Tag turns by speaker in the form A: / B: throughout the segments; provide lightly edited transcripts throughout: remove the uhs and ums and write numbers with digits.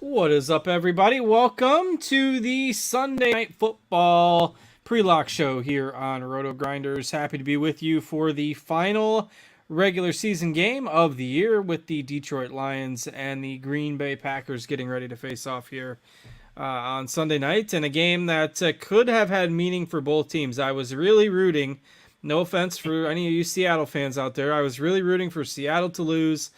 A: What is up, everybody? Welcome to the Sunday Night Football pre-lock show here on RotoGrinders. Happy to be with you for the final regular season game of the year with the Detroit Lions and the Green Bay Packers getting ready to face off here on Sunday night in a game that could have had meaning for both teams. I was really rooting, no offense for any of you Seattle fans out there, I was really rooting for Seattle to lose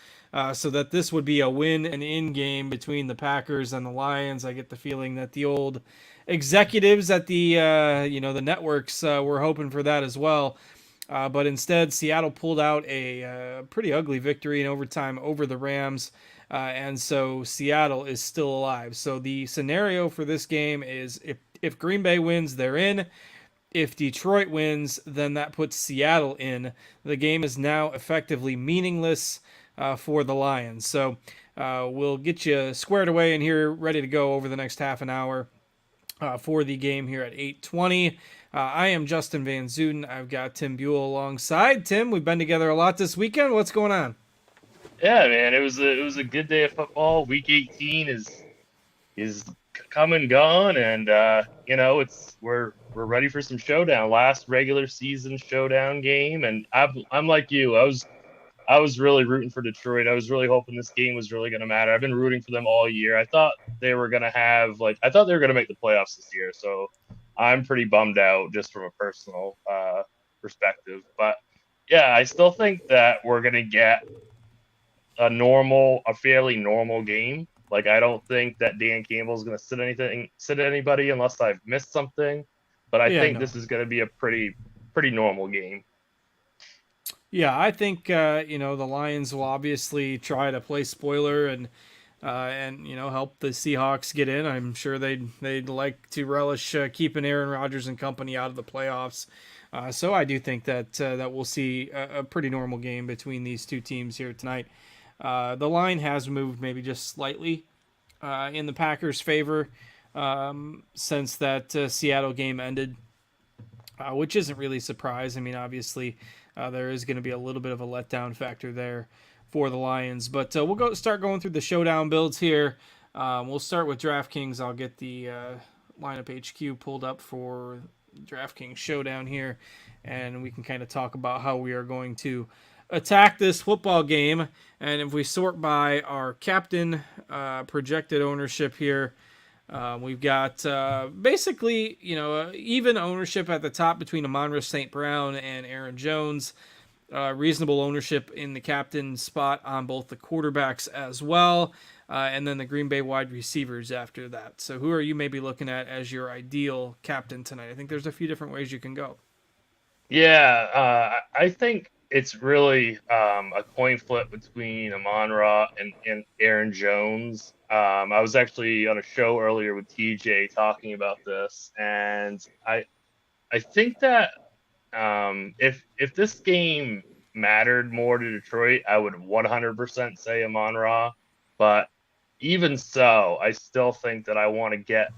A: so that this would be a win and in game between the Packers and the Lions. I get the feeling that the old executives at the networks were hoping for that as well. But instead, Seattle pulled out a pretty ugly victory in overtime over the Rams. And so Seattle is still alive. So the scenario for this game is if Green Bay wins, they're in. If Detroit wins, then that puts Seattle in. The game is now effectively meaningless for the Lions. So we'll get you squared away in here, ready to go over the next half an hour for the game here at 8:20. I am Justin Van Zuiden. I've got Tim Buell alongside. Tim, we've been together a lot this weekend. What's going on?
B: Yeah, man, it was a good day of football. Week 18 is come and gone, and we're ready for some showdown. Last regular season showdown game, and I'm like you. I was really rooting for Detroit. I was really hoping this game was really going to matter. I've been rooting for them all year. I thought they were going to make the playoffs this year. So I'm pretty bummed out just from a personal perspective. But yeah, I still think that we're going to get a fairly normal game. Like, I don't think that Dan Campbell's going to sit anybody unless I've missed something. But I
A: Yeah,
B: think
A: no.
B: this is going to be a pretty normal game.
A: Yeah, I think the Lions will obviously try to play spoiler and help the Seahawks get in. I'm sure they'd like to relish keeping Aaron Rodgers and company out of the playoffs. So I do think that we'll see a pretty normal game between these two teams here tonight. The line has moved maybe just slightly in the Packers' favor since that Seattle game ended, which isn't really a surprise. I mean, obviously, there is going to be a little bit of a letdown factor there for the Lions. But we'll start going through the showdown builds here. We'll start with DraftKings. I'll get the lineup HQ pulled up for DraftKings Showdown here, and we can kind of talk about how we are going to attack this football game. And if we sort by our captain projected ownership here, we've got basically, even ownership at the top between Amon-Ra St. Brown and Aaron Jones. Reasonable ownership in the captain spot on both the quarterbacks as well. And then the Green Bay wide receivers after that. So who are you maybe looking at as your ideal captain tonight? I think there's a few different ways you can go.
B: Yeah, I think it's really a coin flip between Amon-Ra and Aaron Jones. I was actually on a show earlier with TJ talking about this, and I think that if this game mattered more to Detroit, I would 100% say Amon-Ra. But even so, I still think that I want to get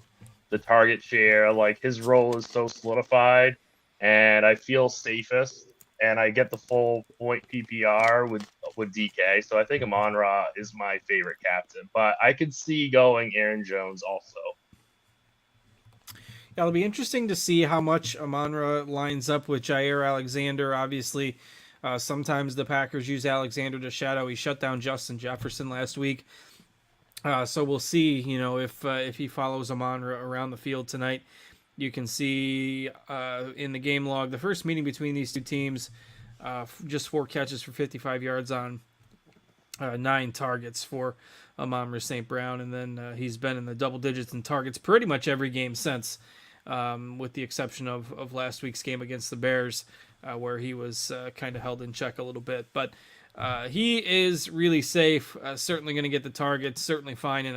B: the target share. Like, his role is so solidified, and I feel safest, and I get the full point PPR with DK. So I think Amon-Ra is my favorite captain, but I could see going Aaron Jones also.
A: Yeah, it'll be interesting to see how much Amon-Ra lines up with Jair Alexander. Obviously, sometimes the Packers use Alexander to shadow. He shut down Justin Jefferson last week. So we'll see, if he follows Amon-Ra around the field tonight. You can see in the game log, the first meeting between these two teams, just 4 catches for 55 yards on 9 targets for Amon-Ra St. Brown. And then he's been in the double digits in targets pretty much every game since, with the exception of last week's game against the Bears, where he was kind of held in check a little bit. But he is really safe, certainly going to get the targets, certainly fine in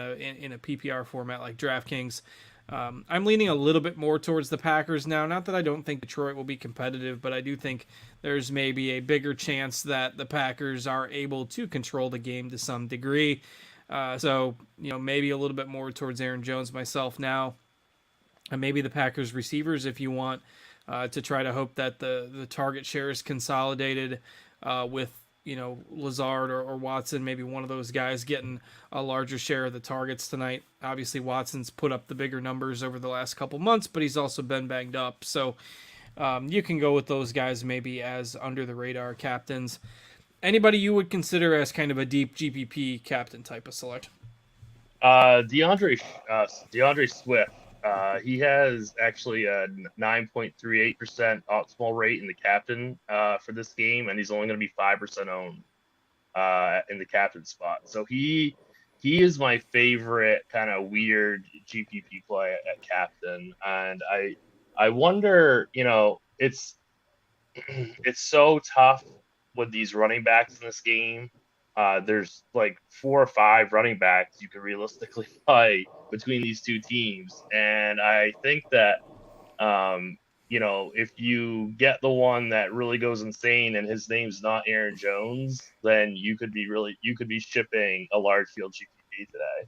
A: a PPR format like DraftKings. I'm leaning a little bit more towards the Packers now. Not that I don't think Detroit will be competitive, but I do think there's maybe a bigger chance that the Packers are able to control the game to some degree. So maybe a little bit more towards Aaron Jones myself now. And maybe the Packers receivers if you want to try to hope that the target share is consolidated with Lazard or Watson, maybe one of those guys getting a larger share of the targets tonight. Obviously, Watson's put up the bigger numbers over the last couple months, but he's also been banged up. So you can go with those guys maybe as under the radar captains. Anybody you would consider as kind of a deep GPP captain type of select?
B: DeAndre Swift. He has actually a 9.38% optimal rate in the captain for this game, and he's only going to be 5% owned in the captain spot. So he is my favorite kind of weird GPP play at captain, and I wonder, it's it's so tough with these running backs in this game. There's like 4 or 5 running backs you could realistically play between these two teams, and I think that if you get the one that really goes insane and his name's not Aaron Jones, then you could be shipping a large field GPP today.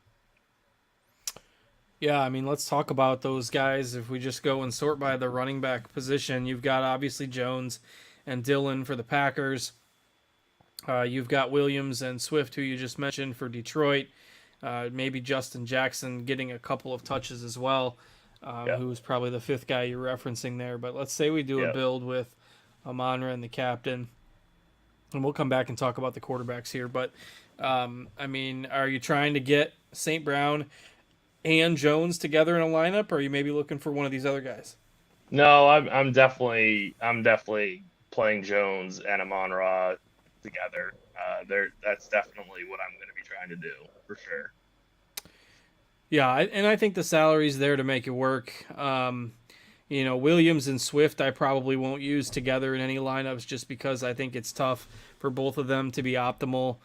A: Yeah, I mean, let's talk about those guys. If we just go and sort by the running back position, you've got obviously Jones and Dillon for the Packers. You've got Williams and Swift, who you just mentioned for Detroit. Maybe Justin Jackson getting a couple of touches as well, who's probably the 5th guy you're referencing there. But let's say we do a build with Amon-Ra and the captain, and we'll come back and talk about the quarterbacks here. But, I mean, are you trying to get St. Brown and Jones together in a lineup, or are you maybe looking for one of these other guys?
B: No, I'm definitely playing Jones and Amon-Ra together. That's definitely what I'm going to be trying to do for sure.
A: Yeah, and I think the salary's there to make it work. Williams and Swift I probably won't use together in any lineups just because I think it's tough for both of them to be optimal,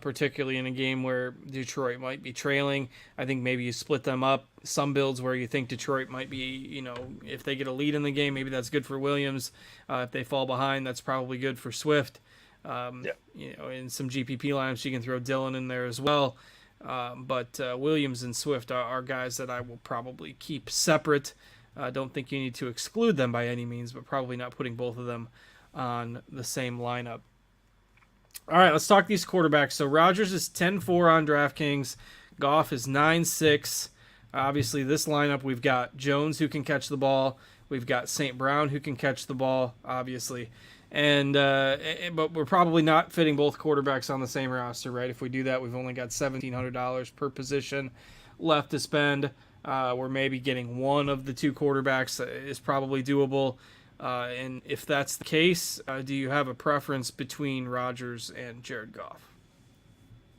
A: particularly in a game where Detroit might be trailing. I think maybe you split them up. Some builds where you think Detroit might be, if they get a lead in the game, maybe that's good for Williams. If they fall behind, that's probably good for Swift. In some GPP lineups, you can throw Dillon in there as well. But Williams and Swift are guys that I will probably keep separate. I don't think you need to exclude them by any means, but probably not putting both of them on the same lineup. All right, let's talk these quarterbacks. So Rodgers is 10-4 on DraftKings. Goff is 9-6. Obviously, this lineup, we've got Jones who can catch the ball. We've got St. Brown who can catch the ball, obviously. And but we're probably not fitting both quarterbacks on the same roster, right? If we do that, we've only got $1,700 per position left to spend. We're maybe getting one of the two quarterbacks is probably doable. And if that's the case, do you have a preference between Rodgers and Jared Goff?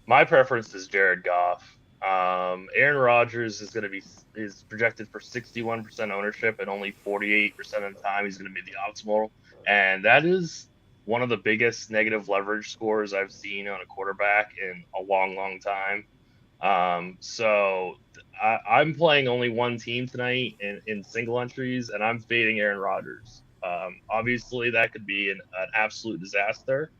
B: My preference is Jared Goff. Aaron Rodgers is projected for 61% ownership, and only 48% of the time he's going to be the optimal. And that is one of the biggest negative leverage scores I've seen on a quarterback in a long, long time. So I'm playing only one team tonight in single entries, and I'm fading Aaron Rodgers. Obviously, that could be an absolute disaster,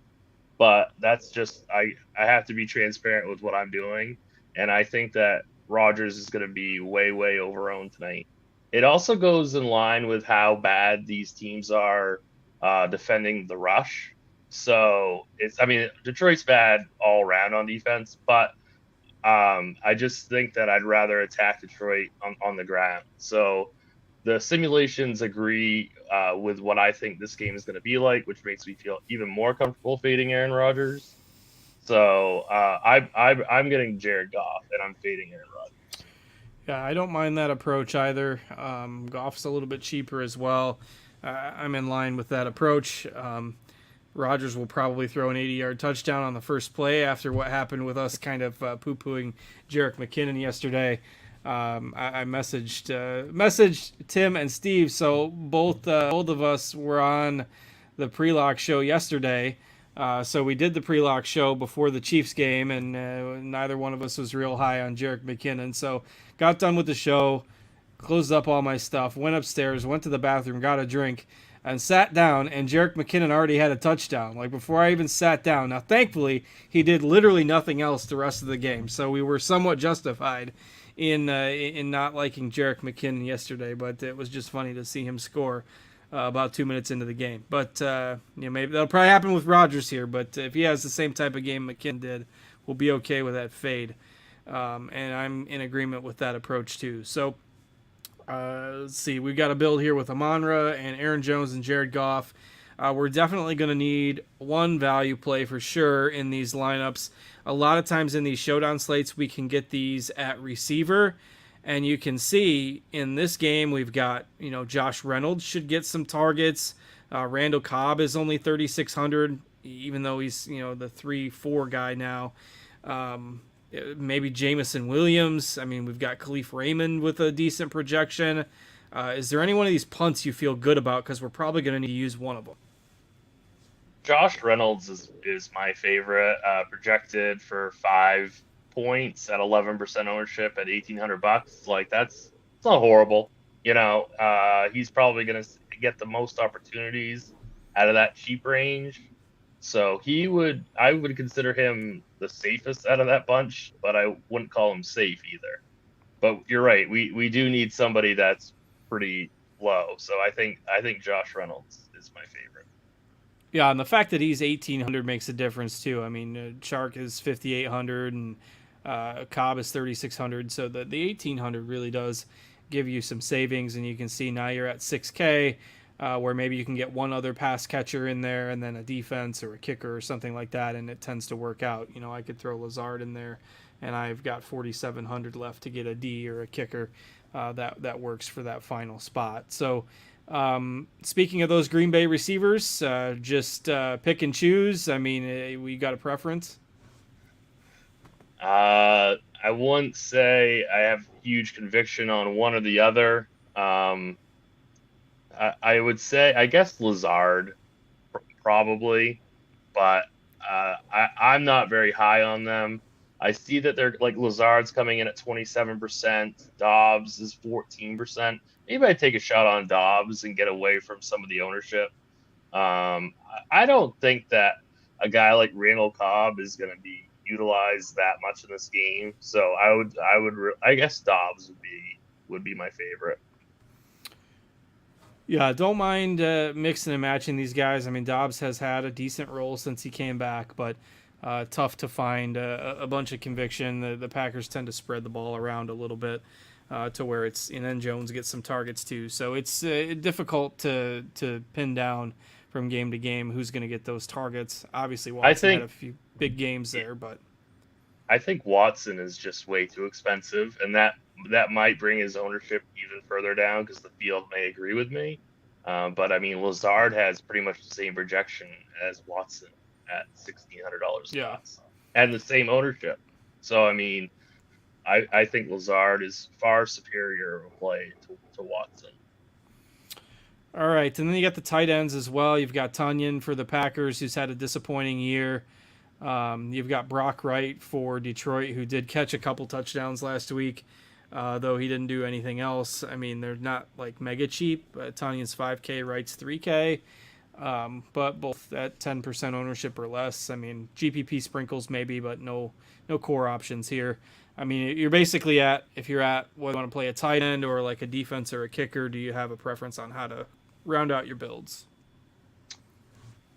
B: but that's just I have to be transparent with what I'm doing, and I think that Rodgers is going to be way, way overowned tonight. It also goes in line with how bad these teams are defending the rush. So Detroit's bad all around on defense, but I just think that I'd rather attack Detroit on the ground. So the simulations agree with what I think this game is going to be like, which makes me feel even more comfortable fading Aaron Rodgers. So I'm getting Jared Goff, and I'm fading Aaron Rodgers.
A: Yeah, I don't mind that approach either. Goff's a little bit cheaper as well. I'm in line with that approach. Rodgers will probably throw an 80-yard touchdown on the first play after what happened with us kind of poo-pooing Jerick McKinnon yesterday. I messaged Tim and Steve, so both of us were on the pre-lock show yesterday. So we did the pre-lock show before the Chiefs game, and neither one of us was real high on Jerick McKinnon. So got done with the show, closed up all my stuff, went upstairs, went to the bathroom, got a drink, and sat down, and Jerick McKinnon already had a touchdown, like before I even sat down. Now, thankfully, he did literally nothing else the rest of the game, so we were somewhat justified in not liking Jerick McKinnon yesterday, but it was just funny to see him score about 2 minutes into the game. But maybe that'll probably happen with Rodgers here. But if he has the same type of game McKinnon did, we'll be okay with that fade. And I'm in agreement with that approach too. So let's see. We've got a build here with Amon-Ra and Aaron Jones and Jared Goff. We're definitely going to need one value play for sure in these lineups. A lot of times in these showdown slates, we can get these at receiver. And you can see in this game, we've got, Josh Reynolds should get some targets. Randall Cobb is only 3,600, even though he's, the 3-4 guy now. Maybe Jamison Williams. I mean, we've got Khalif Raymond with a decent projection. Is there any one of these punts you feel good about? Because we're probably going to need to use one of them.
B: Josh Reynolds is my favorite, projected for 5 points at 11% ownership at $1,800. Like it's not horrible. He's probably going to get the most opportunities out of that cheap range. So I would consider him the safest out of that bunch, but I wouldn't call him safe either. But you're right. We do need somebody that's pretty low. So I think Josh Reynolds is my favorite.
A: Yeah, and the fact that he's 1,800 makes a difference too. I mean, Chark is 5,800 and Cobb is 3,600. So the 1,800 really does give you some savings, and you can see now you're at 6K, where maybe you can get one other pass catcher in there and then a defense or a kicker or something like that, and it tends to work out. I could throw Lazard in there, and I've got 4,700 left to get a D or a kicker that works for that final spot. So speaking of those Green Bay receivers, just pick and choose. I mean, we got a preference?
B: I wouldn't say I have huge conviction on one or the other. I would say, I guess Lazard, probably, but I'm not very high on them. I see that they're like Lazard's coming in at 27%. Dobbs is 14%. Maybe I take a shot on Dobbs and get away from some of the ownership. I don't think that a guy like Randall Cobb is going to be utilized that much in this game. So I guess Dobbs would be my favorite.
A: Yeah, don't mind mixing and matching these guys. I mean, Dobbs has had a decent role since he came back, but tough to find a bunch of conviction. The Packers tend to spread the ball around a little bit to where and then Jones gets some targets too. So it's difficult to pin down from game to game who's going to get those targets. Obviously, Watson had a few big games there, but
B: I think Watson is just way too expensive, and that might bring his ownership even further down because the field may agree with me. But I mean, Lazard has pretty much the same projection as Watson at $1,600.
A: Yeah,
B: and the same ownership. So I mean, I think Lazard is far superior of a play to Watson.
A: All right, and then you got the tight ends as well. You've got Tonyan for the Packers, who's had a disappointing year. You've got Brock Wright for Detroit, who did catch a couple touchdowns last week, though he didn't do anything else. I mean, they're not like mega cheap. Tonyan's 5K, Wright's 3K, but both at 10% ownership or less. I mean, GPP sprinkles maybe, but no core options here. I mean, you're basically if you're at whether you want to play a tight end or like a defense or a kicker, do you have a preference on how to round out your builds?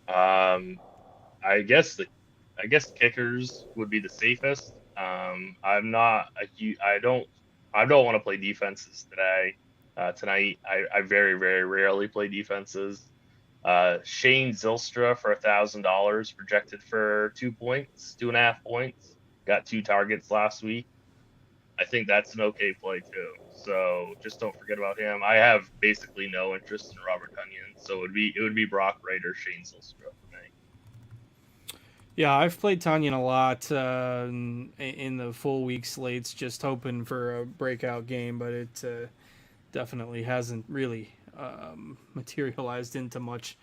B: I guess kickers would be the safest. I'm not I don't want to play defenses tonight. I very, very rarely play defenses. Shane Zylstra for $1,000 projected for 2.5 points. Got 2 targets last week. I think that's an okay play too. So just don't forget about him. I have basically no interest in Robert Tonyan, so it would be Brock Wright or Shane Zylstra for me.
A: Yeah, I've played Tonyan a lot in the full week slates, just hoping for a breakout game, but it definitely hasn't really materialized into much.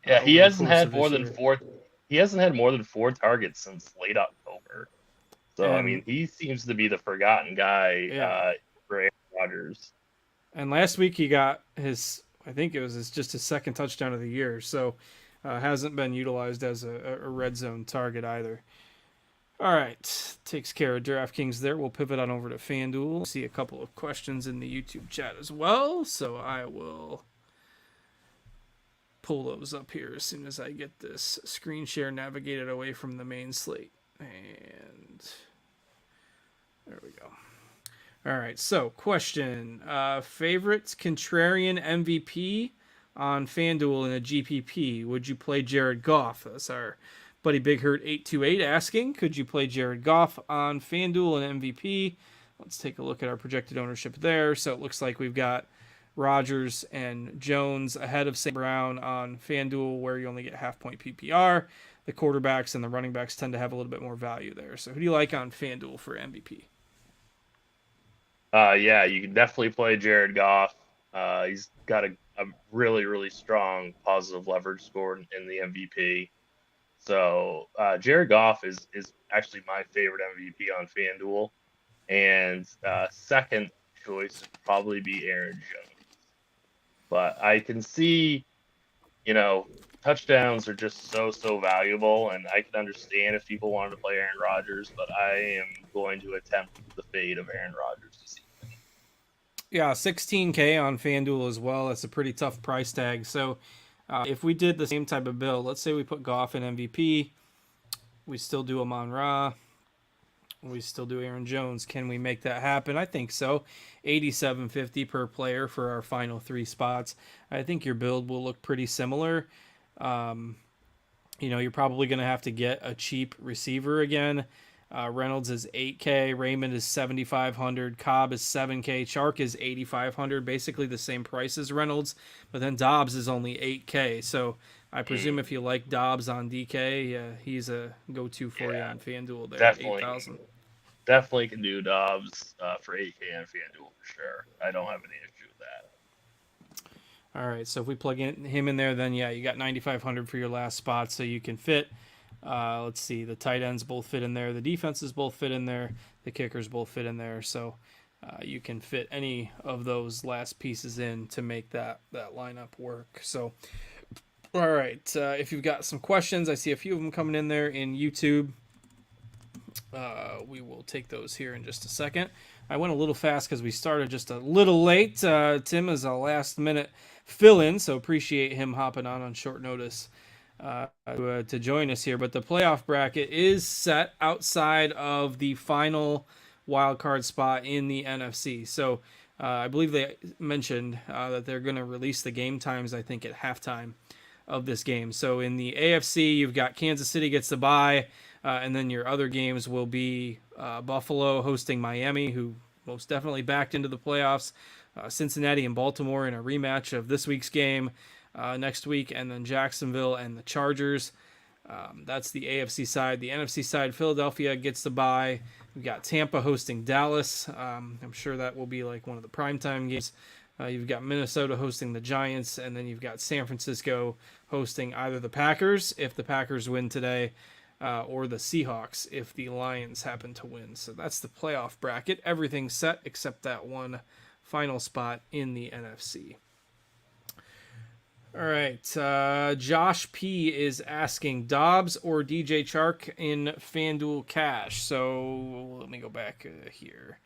B: Yeah, he hasn't had more than 4. He hasn't had more than 4 targets since late October. So I mean, he seems to be the forgotten guy for Aaron Rodgers.
A: And last week he got I think it was just his second touchdown of the year. So hasn't been utilized as a red zone target either. All right, takes care of DraftKings there. We'll pivot on over to FanDuel. See a couple of questions in the YouTube chat as well. So I will pull those up here as soon as I get this screen share navigated away from the main slate. And there we go. All right, so question. Favorite contrarian MVP on FanDuel in a GPP? Would you play Jared Goff? That's our buddy Big Hurt 828 asking. Could you play Jared Goff on FanDuel in MVP? Let's take a look at our projected ownership there. So it looks like we've got Rodgers and Jones ahead of St. Brown on FanDuel, where you only get half-point PPR. The quarterbacks and the running backs tend to have a little bit more value there. So who do you like on FanDuel for MVP?
B: Yeah, you can definitely play Jared Goff. He's got a really, really strong positive leverage score in the MVP. So Jared Goff is actually my favorite MVP on FanDuel. And second choice would probably be Aaron Jones. But I can see, touchdowns are just so valuable, and I can understand if people wanted to play Aaron Rodgers, but I am going to attempt the fate of Aaron Rodgers this evening.
A: Yeah, $16K on FanDuel as well. That's a pretty tough price tag. So if we did the same type of build, let's say we put Goff in MVP, we still do Amon-Ra, we still do Aaron Jones. Can we make that happen? I think so. $87.50 per player for our final 3 spots. I think your build will look pretty similar. You're probably going to have to get a cheap receiver again. Reynolds is $8K, Raymond is $7,500, Cobb is $7K, Chark is $8,500, basically the same price as Reynolds, but then Dobbs is only $8K. So I presume if you like Dobbs on DK, he's a go-to for you on FanDuel there at $8,000.
B: Definitely can do Dobbs for $8K on FanDuel for sure. I don't have any issue with that.
A: All right, so if we plug him in there, then you got $9,500 for your last spot, so you can fit. Let's see, the tight ends both fit in there, the defenses both fit in there, the kickers both fit in there, so you can fit any of those last pieces in to make that lineup work. So, all right, if you've got some questions, I see a few of them coming in there in YouTube. We will take those here in just a second. I went a little fast because we started just a little late. Tim is a last-minute fill-in, so appreciate him hopping on short notice to join us here. But the playoff bracket is set outside of the final wild card spot in the NFC. So I believe they mentioned that they're going to release the game times, I think, at halftime of this game. So in the AFC, you've got Kansas City gets the bye, and then your other games will be Buffalo hosting Miami, who most definitely backed into the playoffs, Cincinnati and Baltimore in a rematch of this week's game next week, and then Jacksonville and the Chargers. That's the AFC side. The NFC side, Philadelphia gets the bye. We've got Tampa hosting Dallas. I'm sure that will be like one of the primetime games. You've got Minnesota hosting the Giants, and then you've got San Francisco hosting either the Packers, if the Packers win today, or the Seahawks, if the Lions happen to win. So that's the playoff bracket. Everything's set except that one final spot in the NFC. All right, Josh P. is asking Dobbs or DJ Chark in FanDuel Cash. So let me go back here.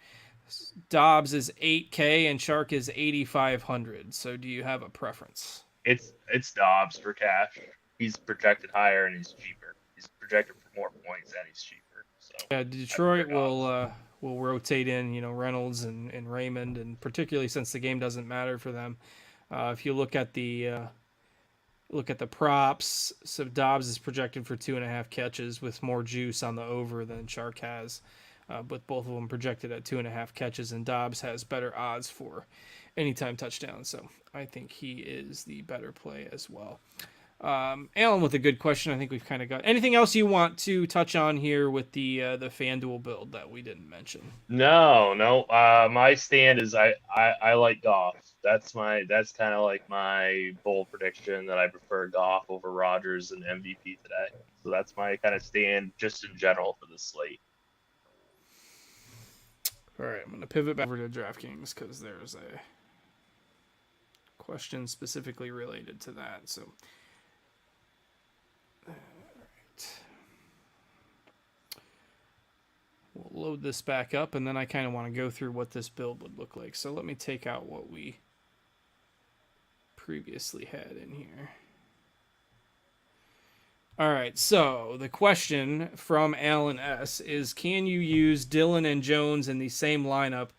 A: Dobbs is $8K and Chark is $8,500. So do you have a preference?
B: It's Dobbs for cash. He's projected higher and he's cheaper. He's projected for more points and he's cheaper. So
A: yeah, Detroit will rotate in, Reynolds and Raymond, and particularly since the game doesn't matter for them. If you look at the props, so Dobbs is projected for 2.5 catches with more juice on the over than Chark has. But both of them projected at 2.5 catches, and Dobbs has better odds for anytime touchdown. So I think he is the better play as well. Alan with a good question. I think we've kind of got anything else you want to touch on here with the FanDuel build that we didn't mention.
B: No. My stand is I like Goff. That's kind of like my bold prediction that I prefer Goff over Rodgers and MVP today. So that's my kind of stand just in general for the slate.
A: All right, I'm going to pivot back over to DraftKings because there's a question specifically related to that. So, all right. We'll load this back up, and then I kind of want to go through what this build would look like. So let me take out what we previously had in here. All right. So the question from Alan S is: can you use Dillon and Jones in the same lineup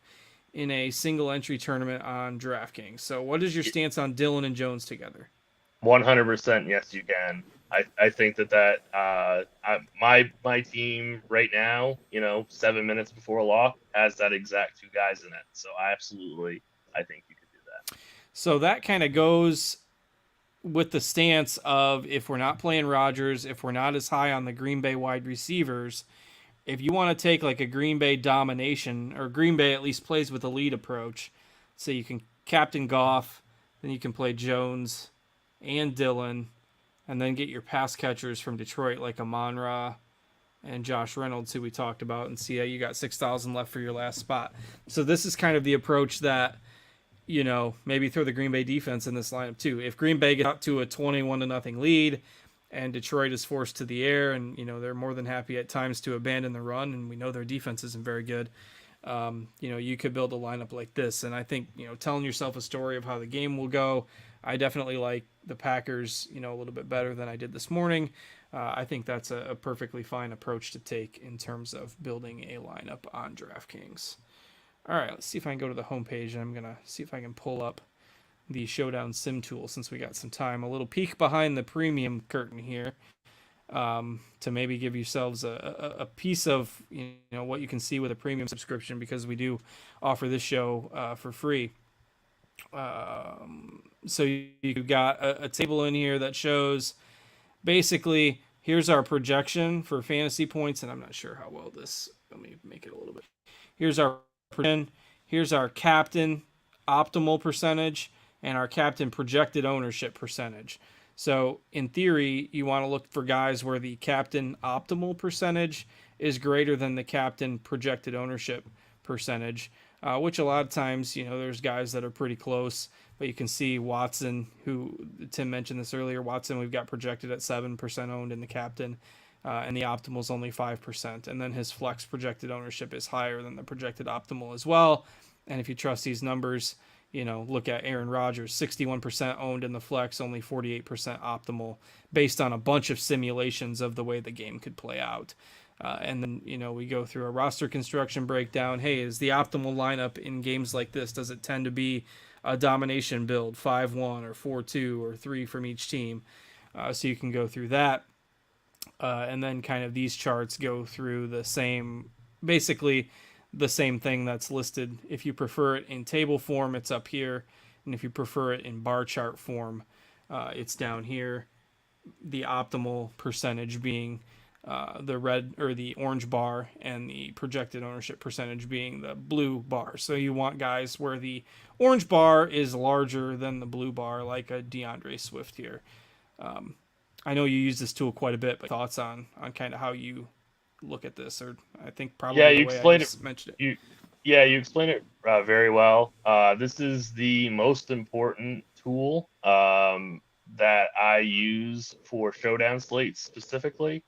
A: in a single entry tournament on DraftKings? So what is your stance on Dillon and Jones together?
B: 100% yes, you can. I think my team right now, 7 minutes before lock has that exact two guys in it. So I think you could do that.
A: So that kind of goes with the stance of, if we're not playing Rodgers, if we're not as high on the Green Bay wide receivers, if you want to take like a Green Bay domination, or Green Bay at least plays with a lead approach, so you can captain Goff, then you can play Jones and Dillon, and then get your pass catchers from Detroit like Amon-Ra and Josh Reynolds, who we talked about, and see how you got 6,000 left for your last spot. So this is kind of the approach that, maybe throw the Green Bay defense in this lineup too. If Green Bay gets out to a 21 to nothing lead and Detroit is forced to the air, and they're more than happy at times to abandon the run, and we know their defense isn't very good, you could build a lineup like this. And I think, telling yourself a story of how the game will go, I definitely like the Packers, a little bit better than I did this morning. I think that's a perfectly fine approach to take in terms of building a lineup on DraftKings. All right, let's see if I can go to the homepage, and I'm going to see if I can pull up the Showdown Sim tool since we got some time. A little peek behind the premium curtain here, to maybe give yourselves a piece of what you can see with a premium subscription, because we do offer this show for free. So you've got a table in here that shows basically, here's our projection for fantasy points, and I'm not sure how well this, let me make it a little bit. Here's our projection, here's our captain optimal percentage, and our captain projected ownership percentage. So in theory, you want to look for guys where the captain optimal percentage is greater than the captain projected ownership percentage, which a lot of times, there's guys that are pretty close. But you can see Watson, who Tim mentioned this earlier. Watson, we've got projected at 7% owned in the captain, and the optimal is only 5%. And then his flex projected ownership is higher than the projected optimal as well. And if you trust these numbers, look at Aaron Rodgers, 61% owned in the flex, only 48% optimal, based on a bunch of simulations of the way the game could play out. And then, we go through a roster construction breakdown. Hey, is the optimal lineup in games like this, does it tend to be a domination build, 5-1 or 4-2 or 3 from each team? So you can go through that. And then kind of these charts go through basically the same thing that's listed. If you prefer it in table form, it's up here. And if you prefer it in bar chart form, it's down here. The optimal percentage being the red or the orange bar, and the projected ownership percentage being the blue bar. So you want guys where the orange bar is larger than the blue bar, like a DeAndre Swift here. I know you use this tool quite a bit, but thoughts on kind of how you look at this, or I think probably
B: Yeah,
A: the
B: you
A: way I
B: explained
A: just
B: it.
A: mentioned it.
B: You explained it very well. This is the most important tool that I use for showdown slates specifically.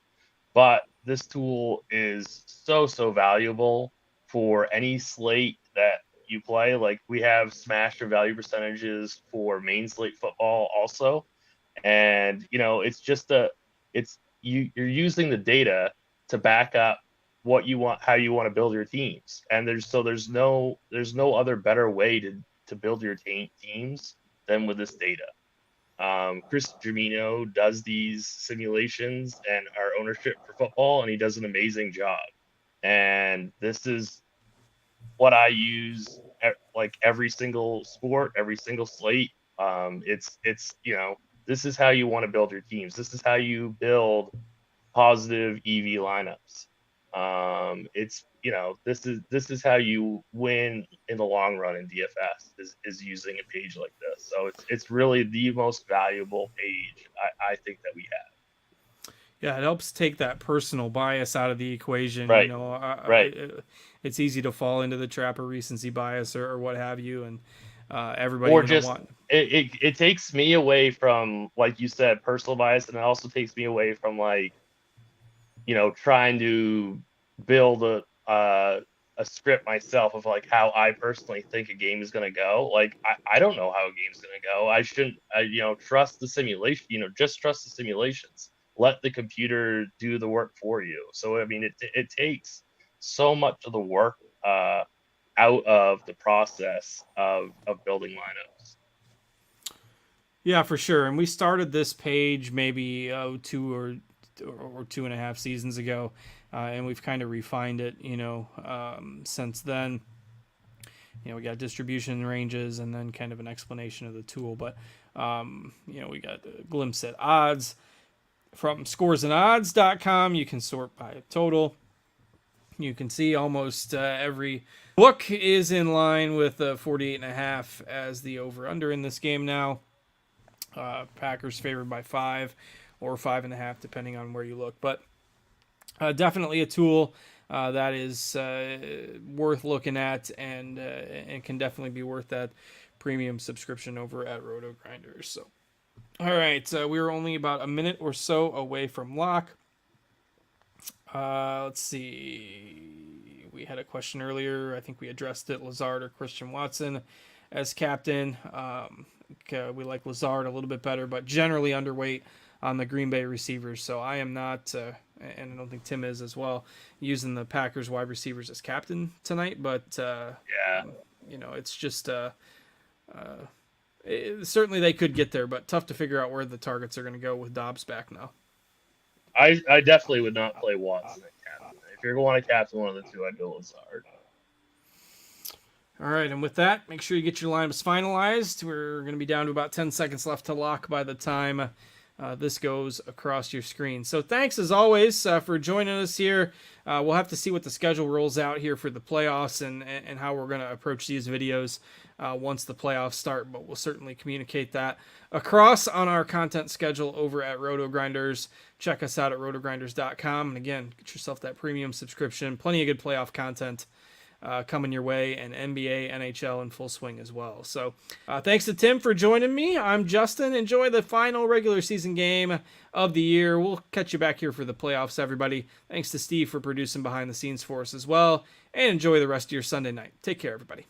B: But this tool is so valuable for any slate that you play. Like, we have smash or value percentages for main slate football also, and it's just you're using the data to back up what you want, how you want to build your teams, and there's no other better way to build your teams than with this data. Chris Jamino does these simulations and our ownership for football, and he does an amazing job. And this is what I use like every single sport, every single slate. It's this is how you want to build your teams. This is how you build positive EV lineups. It's this is how you win in the long run in DFS, is using a page like this. So it's really the most valuable page I think that we have.
A: Yeah, it helps take that personal bias out of the equation.
B: Right, right.
A: It's easy to fall into the trap of recency bias, or what have you, and everybody,
B: Or just
A: want.
B: it takes me away from, like you said, personal bias, and it also takes me away from, like, trying to build a script myself of, like, how I personally think a game is going to go. Like, I don't know how a game's going to go. I shouldn't, trust the simulation, just trust the simulations. let the computer do the work for you. So I mean, it takes so much of the work out of the process of building lineups.
A: Yeah, for sure. And we started this page maybe 2.5 seasons ago, and we've kind of refined it, since then. We got distribution ranges and then kind of an explanation of the tool. But, we got a glimpse at odds from scoresandodds.com. You can sort by total. You can see almost every book is in line with 48.5 as the over-under in this game now. Packers favored by 5 or 5.5, depending on where you look. But definitely a tool that is worth looking at and can definitely be worth that premium subscription over at RotoGrinders. So, all right, we were only about a minute or so away from lock. Let's see. We had a question earlier. I think we addressed it. Lazard or Christian Watson as captain. We like Lazard a little bit better, but generally underweight on the Green Bay receivers. So I am not, and I don't think Tim is as well, using the Packers wide receivers as captain tonight. But it's just certainly they could get there, but tough to figure out where the targets are going to go with Dobbs back now.
B: I definitely would not play Watson at captain. If you're going to captain one of the two, I'd go Lazard.
A: All right, and with that, make sure you get your lineups finalized. We're going to be down to about 10 seconds left to lock by the time this goes across your screen. So thanks, as always, for joining us here. We'll have to see what the schedule rolls out here for the playoffs and how we're going to approach these videos once the playoffs start, but we'll certainly communicate that across on our content schedule over at RotoGrinders. Check us out at rotogrinders.com. And again, get yourself that premium subscription. Plenty of good playoff content coming your way, and NBA, NHL in full swing as well. So thanks to Tim for joining me. I'm Justin. Enjoy the final regular season game of the year. We'll catch you back here for the playoffs, everybody. Thanks to Steve for producing behind the scenes for us as well. And enjoy the rest of your Sunday night. Take care, everybody.